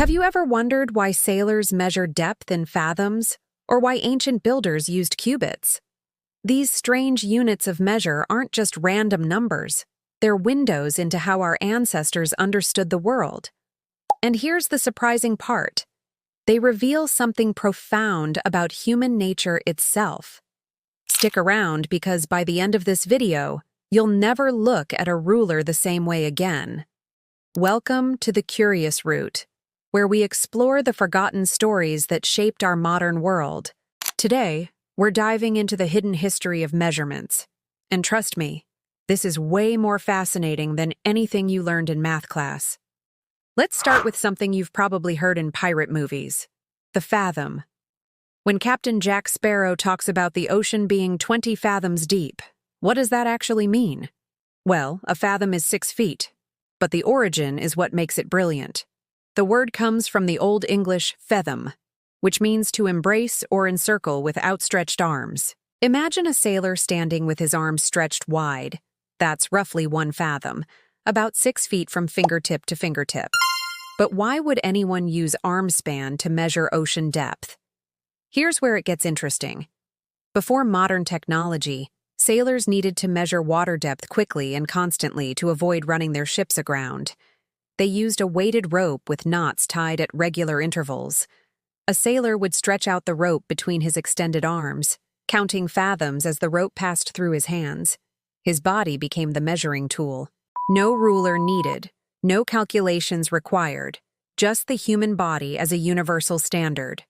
Have you ever wondered why sailors measure depth in fathoms, or why ancient builders used cubits? These strange units of measure aren't just random numbers. They're windows into how our ancestors understood the world. And here's the surprising part. They reveal something profound about human nature itself. Stick around because by the end of this video, you'll never look at a ruler the same way again. Welcome to the Curious Route, where we explore the forgotten stories that shaped our modern world. Today, we're diving into the hidden history of measurements. And trust me, this is way more fascinating than anything you learned in math class. Let's start with something you've probably heard in pirate movies: the fathom. When Captain Jack Sparrow talks about the ocean being 20 fathoms deep, what does that actually mean? Well, a fathom is 6 feet, but the origin is what makes it brilliant. The word comes from the Old English fathom, which means to embrace or encircle with outstretched arms. Imagine a sailor standing with his arms stretched wide. That's roughly 1 fathom, about 6 feet from fingertip to fingertip. But why would anyone use arm span to measure ocean depth? Here's where it gets interesting. Before modern technology, sailors needed to measure water depth quickly and constantly to avoid running their ships aground. They used a weighted rope with knots tied at regular intervals. A sailor would stretch out the rope between his extended arms, counting fathoms as the rope passed through his hands. His body became the measuring tool. No ruler needed, no calculations required, just the human body as a universal standard.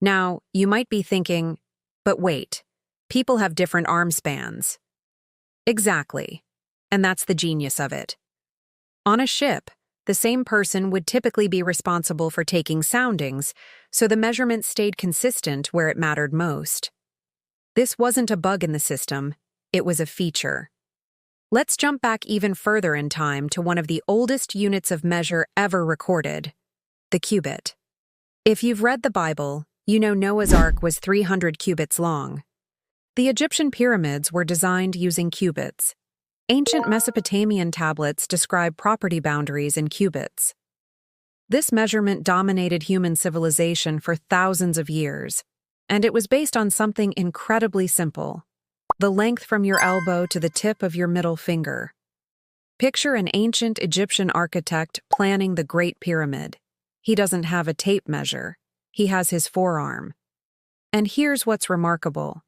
Now, you might be thinking, but wait, people have different arm spans. Exactly, and that's the genius of it. On a ship, the same person would typically be responsible for taking soundings, so the measurement stayed consistent where it mattered most. This wasn't a bug in the system, it was a feature. Let's jump back even further in time to one of the oldest units of measure ever recorded, the cubit. If you've read the Bible, you know Noah's Ark was 300 cubits long. The Egyptian pyramids were designed using cubits. Ancient Mesopotamian tablets describe property boundaries in cubits. This measurement dominated human civilization for thousands of years, and it was based on something incredibly simple: the length from your elbow to the tip of your middle finger. Picture an ancient Egyptian architect planning the Great Pyramid. He doesn't have a tape measure. He has his forearm. And here's what's remarkable.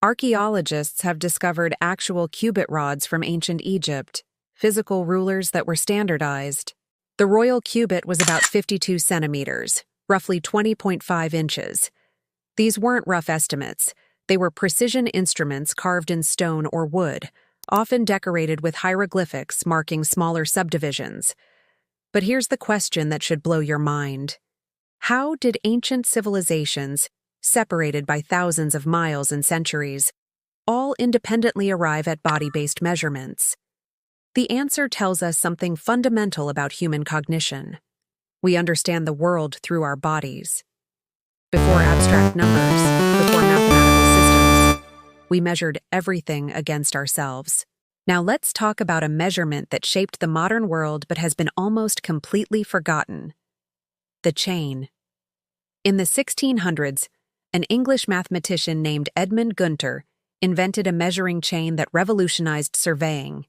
Archaeologists have discovered actual cubit rods from ancient Egypt, physical rulers that were standardized. The royal cubit was about 52 centimeters, roughly 20.5 inches. These weren't rough estimates. They were precision instruments carved in stone or wood, often decorated with hieroglyphics marking smaller subdivisions. But here's the question that should blow your mind. How did ancient civilizations, separated by thousands of miles and centuries, all independently arrive at body-based measurements? The answer tells us something fundamental about human cognition. We understand the world through our bodies. Before abstract numbers, before mathematical systems, we measured everything against ourselves. Now let's talk about a measurement that shaped the modern world but has been almost completely forgotten: the chain. In the 1600s, an English mathematician named Edmund Gunter invented a measuring chain that revolutionized surveying.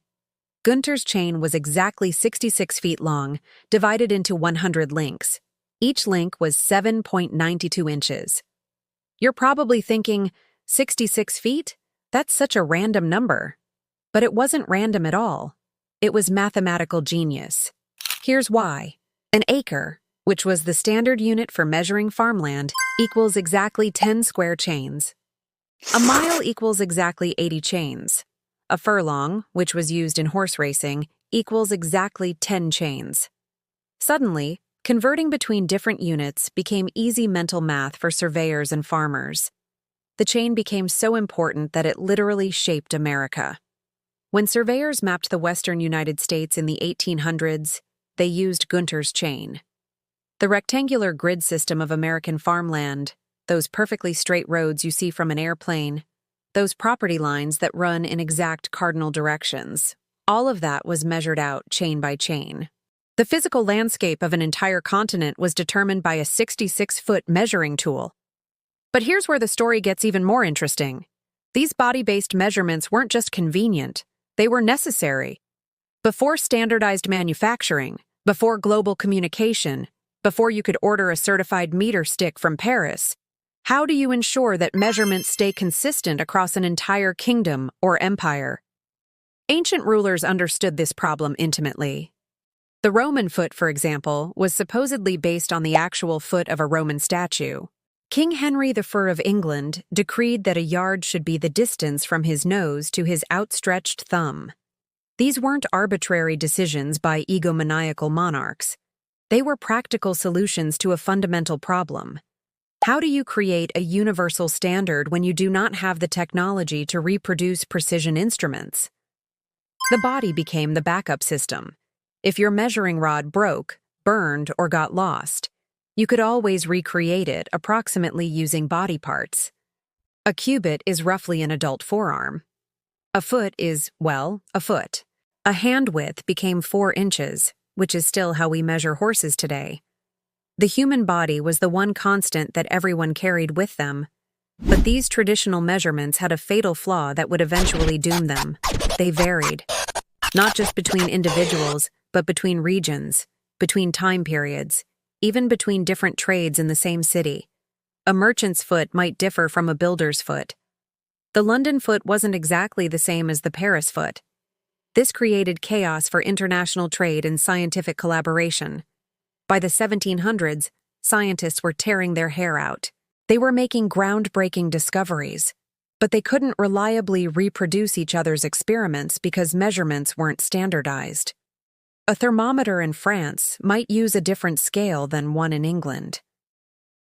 Gunter's chain was exactly 66 feet long, divided into 100 links. Each link was 7.92 inches. You're probably thinking, 66 feet? That's such a random number. But it wasn't random at all. It was mathematical genius. Here's why. An acre, which was the standard unit for measuring farmland, equals exactly 10 square chains. A mile equals exactly 80 chains. A furlong, which was used in horse racing, equals exactly 10 chains. Suddenly, converting between different units became easy mental math for surveyors and farmers. The chain became so important that it literally shaped America. When surveyors mapped the western United States in the 1800s, they used Gunter's chain. The rectangular grid system of American farmland, those perfectly straight roads you see from an airplane, those property lines that run in exact cardinal directions, all of that was measured out chain by chain. The physical landscape of an entire continent was determined by a 66-foot measuring tool. But here's where the story gets even more interesting. These body-based measurements weren't just convenient, they were necessary. Before standardized manufacturing, before global communication, before you could order a certified meter stick from Paris, how do you ensure that measurements stay consistent across an entire kingdom or empire? Ancient rulers understood this problem intimately. The Roman foot, for example, was supposedly based on the actual foot of a Roman statue. King Henry I of England decreed that a yard should be the distance from his nose to his outstretched thumb. These weren't arbitrary decisions by egomaniacal monarchs. They were practical solutions to a fundamental problem. How do you create a universal standard when you do not have the technology to reproduce precision instruments? The body became the backup system. If your measuring rod broke, burned, or got lost, you could always recreate it approximately using body parts. A cubit is roughly an adult forearm. A foot is, well, a foot. A hand width became 4 inches, which is still how we measure horses today. The human body was the one constant that everyone carried with them. But these traditional measurements had a fatal flaw that would eventually doom them. They varied. Not just between individuals, but between regions, between time periods, even between different trades in the same city. A merchant's foot might differ from a builder's foot. The London foot wasn't exactly the same as the Paris foot. This created chaos for international trade and scientific collaboration. By the 1700s, scientists were tearing their hair out. They were making groundbreaking discoveries, but they couldn't reliably reproduce each other's experiments because measurements weren't standardized. A thermometer in France might use a different scale than one in England.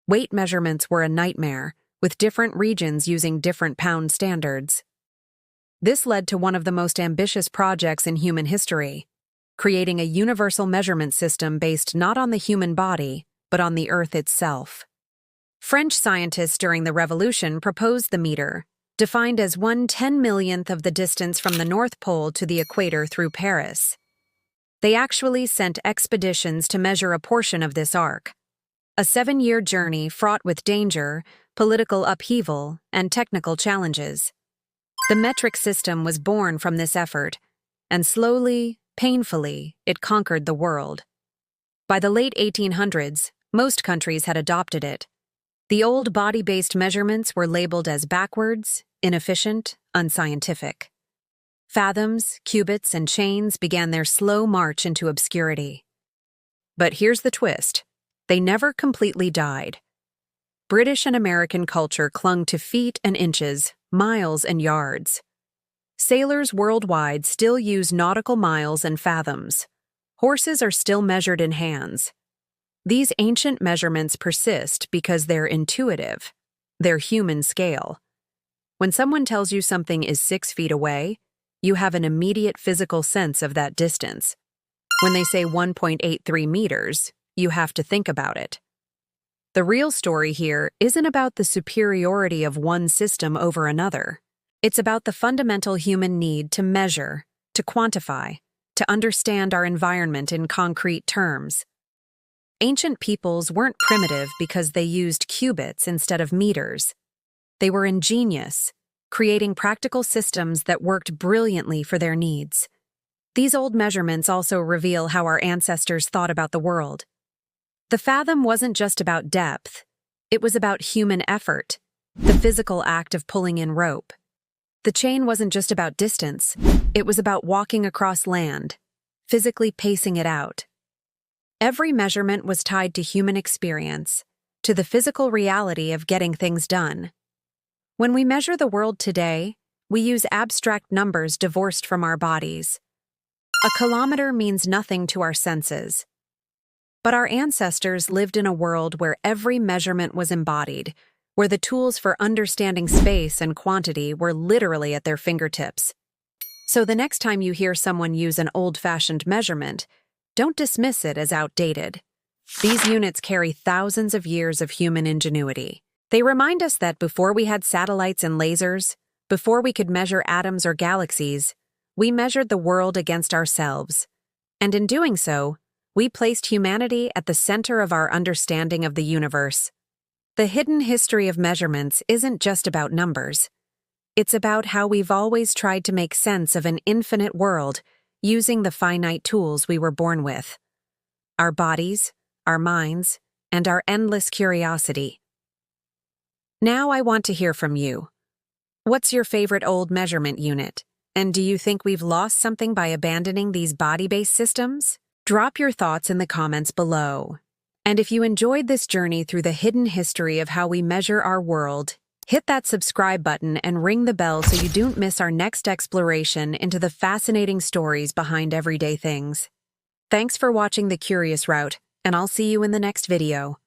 Weight measurements were a nightmare, with different regions using different pound standards. This led to one of the most ambitious projects in human history, creating a universal measurement system based not on the human body, but on the Earth itself. French scientists during the Revolution proposed the meter, defined as 1/10,000,000th of the distance from the North Pole to the equator through Paris. They actually sent expeditions to measure a portion of this arc. A 7-year journey fraught with danger, political upheaval, and technical challenges. The metric system was born from this effort, and slowly, painfully, it conquered the world. By the late 1800s, most countries had adopted it. The old body-based measurements were labeled as backwards, inefficient, unscientific. Fathoms, cubits, and chains began their slow march into obscurity. But here's the twist. They never completely died. British and American culture clung to feet and inches, miles and yards. Sailors worldwide still use nautical miles and fathoms. Horses are still measured in hands. These ancient measurements persist because they're intuitive. They're human scale. When someone tells you something is 6 feet away, you have an immediate physical sense of that distance. When they say 1.83 meters, you have to think about it. The real story here isn't about the superiority of one system over another. It's about the fundamental human need to measure, to quantify, to understand our environment in concrete terms. Ancient peoples weren't primitive because they used cubits instead of meters. They were ingenious, creating practical systems that worked brilliantly for their needs. These old measurements also reveal how our ancestors thought about the world. The fathom wasn't just about depth, it was about human effort, the physical act of pulling in rope. The chain wasn't just about distance, it was about walking across land, physically pacing it out. Every measurement was tied to human experience, to the physical reality of getting things done. When we measure the world today, we use abstract numbers divorced from our bodies. A kilometer means nothing to our senses. But our ancestors lived in a world where every measurement was embodied, where the tools for understanding space and quantity were literally at their fingertips. So the next time you hear someone use an old-fashioned measurement, don't dismiss it as outdated. These units carry thousands of years of human ingenuity. They remind us that before we had satellites and lasers, before we could measure atoms or galaxies, we measured the world against ourselves. And in doing so, we placed humanity at the center of our understanding of the universe. The hidden history of measurements isn't just about numbers. It's about how we've always tried to make sense of an infinite world using the finite tools we were born with: our bodies, our minds, and our endless curiosity. Now I want to hear from you. What's your favorite old measurement unit? And do you think we've lost something by abandoning these body-based systems? Drop your thoughts in the comments below. And if you enjoyed this journey through the hidden history of how we measure our world, hit that subscribe button and ring the bell so you don't miss our next exploration into the fascinating stories behind everyday things. Thanks for watching The Curious Route, and I'll see you in the next video.